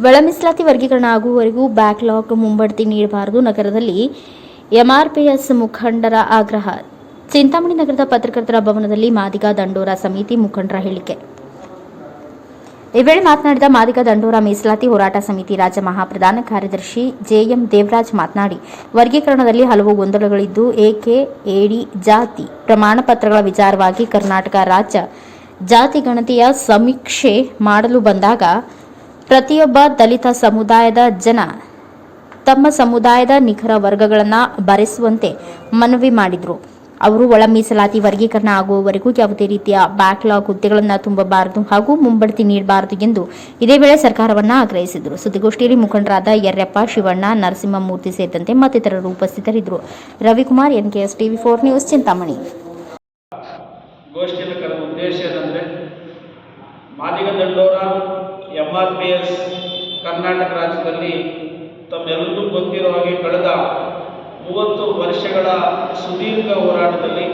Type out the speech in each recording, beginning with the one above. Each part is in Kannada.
ಒಳ ಮೀಸಲಾತಿ ವರ್ಗೀಕರಣ ಆಗುವವರೆಗೂ ಬ್ಯಾಕ್ಲಾಗ್ ಮುಂಬಡ್ತಿ ನೀಡಬಾರದು. ನಗರದಲ್ಲಿ ಎಂಆರ್ಪಿಎಸ್ ಮುಖಂಡರ ಆಗ್ರಹ. ಚಿಂತಾಮಣಿ ನಗರದ ಪತ್ರಕರ್ತರ ಭವನದಲ್ಲಿ ಮಾದಿಗ ದಂಡೋರ ಸಮಿತಿ ಮುಖಂಡರ ಹೇಳಿಕೆ. ಈ ವೇಳೆ ಮಾತನಾಡಿದ ಮಾದಿಗ ದಂಡೋರ ಮೀಸಲಾತಿ ಹೋರಾಟ ಸಮಿತಿ ರಾಜ್ಯ ಮಹಾಪ್ರಧಾನ ಕಾರ್ಯದರ್ಶಿ ಜೆಎಂ ದೇವರಾಜ್ ಮಾತನಾಡಿ, ವರ್ಗೀಕರಣದಲ್ಲಿ ಹಲವು ಗೊಂದಲಗಳಿದ್ದು ಏಕೆ ಎಡಿ ಜಾತಿ ಪ್ರಮಾಣ ಪತ್ರಗಳ ವಿಚಾರವಾಗಿ ಕರ್ನಾಟಕ ರಾಜ್ಯ ಜಾತಿ ಗಣತಿಯ ಸಮೀಕ್ಷೆ ಮಾಡಲು ಬಂದಾಗ ಪ್ರತಿಯೊಬ್ಬ ದಲಿತ ಸಮುದಾಯದ ಜನ ತಮ್ಮ ಸಮುದಾಯದ ನಿಖರ ವರ್ಗಗಳನ್ನು ಬರೆಸುವಂತೆ ಮನವಿ ಮಾಡಿದರು. ಅವರು ಒಳ ಮೀಸಲಾತಿ ವರ್ಗೀಕರಣ ಆಗುವವರೆಗೂ ಯಾವುದೇ ರೀತಿಯ ಬ್ಯಾಕ್ಲಾಗ್ ಹುದ್ದೆಗಳನ್ನು ತುಂಬಬಾರದು ಹಾಗೂ ಮುಂಬಡ್ತಿ ನೀಡಬಾರದು ಎಂದು ಇದೇ ವೇಳೆ ಸರ್ಕಾರವನ್ನು ಆಗ್ರಹಿಸಿದರು. ಸುದ್ದಿಗೋಷ್ಠಿಯಲ್ಲಿ ಮುಖಂಡರಾದ ಯರ್ಯಪ್ಪ, ಶಿವಣ್ಣ, ನರಸಿಂಹಮೂರ್ತಿ ಸೇರಿದಂತೆ ಮತ್ತಿತರರು ಉಪಸ್ಥಿತರಿದ್ದರು. Ravikumar, NKS TV4 news, Chintamani. ಗೋಷ್ಠಿಯಲ್ಲಿ ಕರೆದ ಉದ್ದೇಶ ಏನಂದರೆ, ಮಾದಿಗ ದಂಡೋರ MRPS ಕರ್ನಾಟಕ ರಾಜ್ಯದಲ್ಲಿ ತಮ್ಮೆಲ್ಲರಿಗೂ ಗೊತ್ತಿರೋ ಹಾಗೆ ಕಳೆದ 30 ವರ್ಷಗಳ ಸುದೀರ್ಘ ಹೋರಾಟದಲ್ಲಿ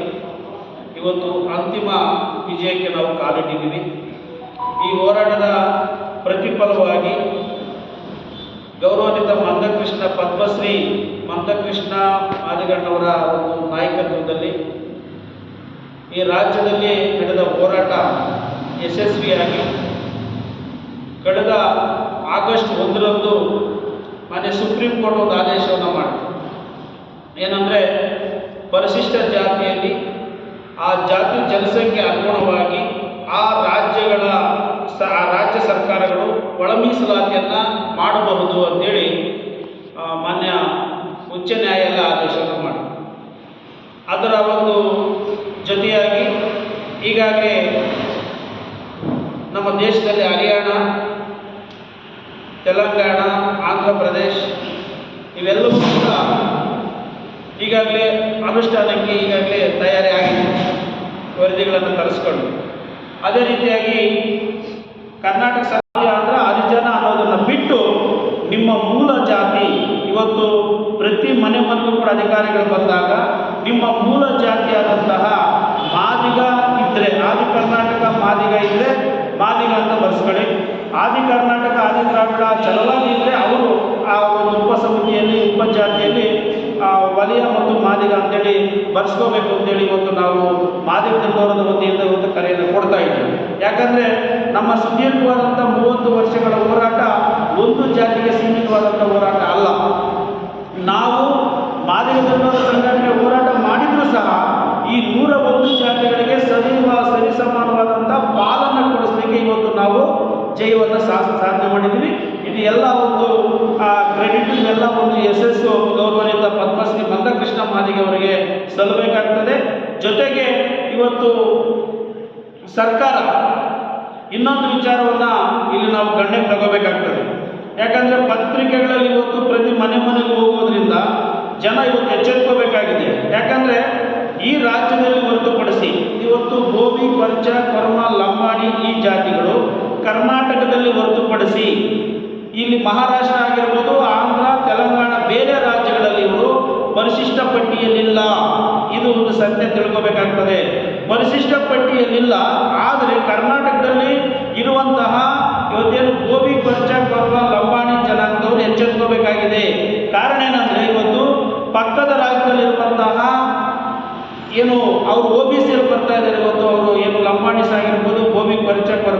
ಇವತ್ತು ಅಂತಿಮ ವಿಜಯಕ್ಕೆ ನಾವು ಕಾಲಿಟ್ಟಿದ್ದೀವಿ. ಈ ಹೋರಾಟದ ಪ್ರತಿಫಲವಾಗಿ ಗೌರವಾನ್ವಿತ ಮಂದಕೃಷ್ಣ ಪದ್ಮಶ್ರೀ ಮಂದಕೃಷ್ಣ ಮಾದಿಗಣ್ಣವರ ಒಂದು ನಾಯಕತ್ವದಲ್ಲಿ ಈ ರಾಜ್ಯದಲ್ಲಿ ನಡೆದ ಹೋರಾಟ ಯಶಸ್ವಿಯಾಗಿ ಕಳೆದ ಆಗಸ್ಟ್ 1ರಂದು ಮಾನ್ಯ ಸುಪ್ರೀಂ ಕೋರ್ಟ್ ಒಂದು ಆದೇಶವನ್ನು ಮಾಡಿತು. ಏನಂದರೆ, ಪರಿಶಿಷ್ಟ ಜಾತಿಯಲ್ಲಿ ಆ ಜಾತಿ ಜನಸಂಖ್ಯೆ ಅನುಗುಣವಾಗಿ ಆ ರಾಜ್ಯ ಸರ್ಕಾರಗಳು ಒಳ ಮೀಸಲಾತಿಯನ್ನು ಮಾಡಬಹುದು ಅಂತೇಳಿ ಮಾನ್ಯ ಉಚ್ಚ ನ್ಯಾಯಾಲಯ ಆದೇಶವನ್ನು ಮಾಡಿತು. ಅದರ ಒಂದು ಜೊತೆಯಾಗಿ ಈಗಾಗಲೇ ನಮ್ಮ ದೇಶದಲ್ಲಿ ಹರಿಯಾಣ, ತೆಲಂಗಾಣ, ಆಂಧ್ರ ಪ್ರದೇಶ ಇವೆಲ್ಲವೂ ಕೂಡ ಈಗಾಗಲೇ ಅನುಷ್ಠಾನಕ್ಕೆ ತಯಾರಿ ಆಗಿದೆ, ವರದಿಗಳನ್ನು ತರಿಸ್ಕೊಂಡು. ಅದೇ ರೀತಿಯಾಗಿ ಕರ್ನಾಟಕ ಸರ್ಕಾರ ಅಂದರೆ ಹರಿಜನ ಅನ್ನೋದನ್ನು ಬಿಟ್ಟು ನಿಮ್ಮ ಮೂಲ ಜಾತಿ, ಇವತ್ತು ಪ್ರತಿ ಮನೆಗೂ ಕೂಡ ಅಧಿಕಾರಿಗಳು ಬಂದಾಗ ನಿಮ್ಮ ಮೂಲ ಜಾತಿಯಾದಂತಹ ಮಾದಿಗ ಇದ್ದರೆ, ಆದಿ ಕರ್ನಾಟಕ ಮಾದಿಗ ಇದ್ದರೆ ಮಾದಿಗ ಅಂತ ಬರ್ಸ್ಕೊಳ್ಳಿ. ಆದಿ ಕರ್ನಾಟಕ ಆದಿ ದ್ರಾವಿಡ ಚಲವಾದಿ ಇದ್ದರೆ ಅವರು ಆ ಒಂದು ಉಪಸಮಿತಿಯಲ್ಲಿ ಉಪಜಾತಿಯಲ್ಲಿ ವಲಯ ಮತ್ತು ಮಾದಿಗ ಅಂತೇಳಿ ಬರ್ಸ್ಕೋಬೇಕು ಅಂತೇಳಿ ಇವತ್ತು ನಾವು ಮಾದಿಗ ದಂಡೋರದ ವತಿಯಿಂದ ಇವತ್ತು ಕರೆಯನ್ನು ಕೊಡ್ತಾ ಇದ್ದೀವಿ. ಯಾಕಂದರೆ ನಮ್ಮ ಸುದೀರ್ಘವಾದಂಥ 30 ವರ್ಷಗಳ ಹೋರಾಟ ಒಂದು ಜಾತಿಗೆ ಸೀಮಿತವಾದಂಥ ಹೋರಾಟ ಅಲ್ಲ. ನಾವು ಮಾದಿಗ ದಂಡೋರ ಸಂಘಟನೆ ಹೋರಾಟ ಮಾಡಿದರೂ ಸಹ ಈ 101 ಜಾತಿಗಳಿಗೆ ಸರಿಸಮಾನವಾದಂಥ ಪಾಲನ್ನು ಕೊಡಿಸಲಿಕ್ಕೆ ಇವತ್ತು ನಾವು ಜಯವನ್ನು ಸಾಧನೆ ಮಾಡಿದ್ದೀವಿ. ಇದು ಎಲ್ಲ ಒಂದು ಕ್ರೆಡಿಟ್, ಇದೆಲ್ಲ ಒಂದು ಯಶಸ್ಸು ಗೌರವಾನ್ವಿತ ಪದ್ಮಶ್ರೀ ಮಂದಕೃಷ್ಣ ಮಾದಿಗ ಅವರಿಗೆ ಸಲ್ಲಬೇಕಾಗ್ತದೆ. ಜೊತೆಗೆ ಇವತ್ತು ಸರ್ಕಾರ ಇನ್ನೊಂದು ವಿಚಾರವನ್ನು ಇಲ್ಲಿ ನಾವು ಗಣನೆಗೆ ತಗೋಬೇಕಾಗ್ತದೆ. ಯಾಕಂದರೆ ಪತ್ರಿಕೆಗಳಲ್ಲಿ ಇವತ್ತು ಪ್ರತಿ ಮನೆಗೆ ಹೋಗೋದ್ರಿಂದ ಜನ ಇವತ್ತು ಎಚ್ಚೆತ್ಕೋಬೇಕಾಗಿದೆ. ಯಾಕಂದರೆ ಈ ರಾಜ್ಯದಲ್ಲಿ ಹೊರತುಪಡಿಸಿ ಇವತ್ತು ಗೋಬಿ, ಪಂಚ, ಕರ್ಮ, ಲಂಬಾಣಿ ಈ ಜಾತಿಗಳು ಕರ್ನಾಟಕದಲ್ಲಿ ಹೊರತುಪಡಿಸಿ ಇಲ್ಲಿ ಮಹಾರಾಷ್ಟ್ರ ಆಗಿರ್ಬೋದು, ಆಂಧ್ರ, ತೆಲಂಗಾಣ ಬೇರೆ ರಾಜ್ಯಗಳಲ್ಲಿ ಇವರು ಪರಿಶಿಷ್ಟ ಪಟ್ಟಿಯಲ್ಲಿಲ್ಲ. ಇದು ಒಂದು ಸತ್ಯ ತಿಳ್ಕೋಬೇಕಾಗ್ತದೆ. ಪರಿಶಿಷ್ಟ ಪಟ್ಟಿಯಲ್ಲಿಲ್ಲ, ಆದರೆ ಕರ್ನಾಟಕದಲ್ಲಿ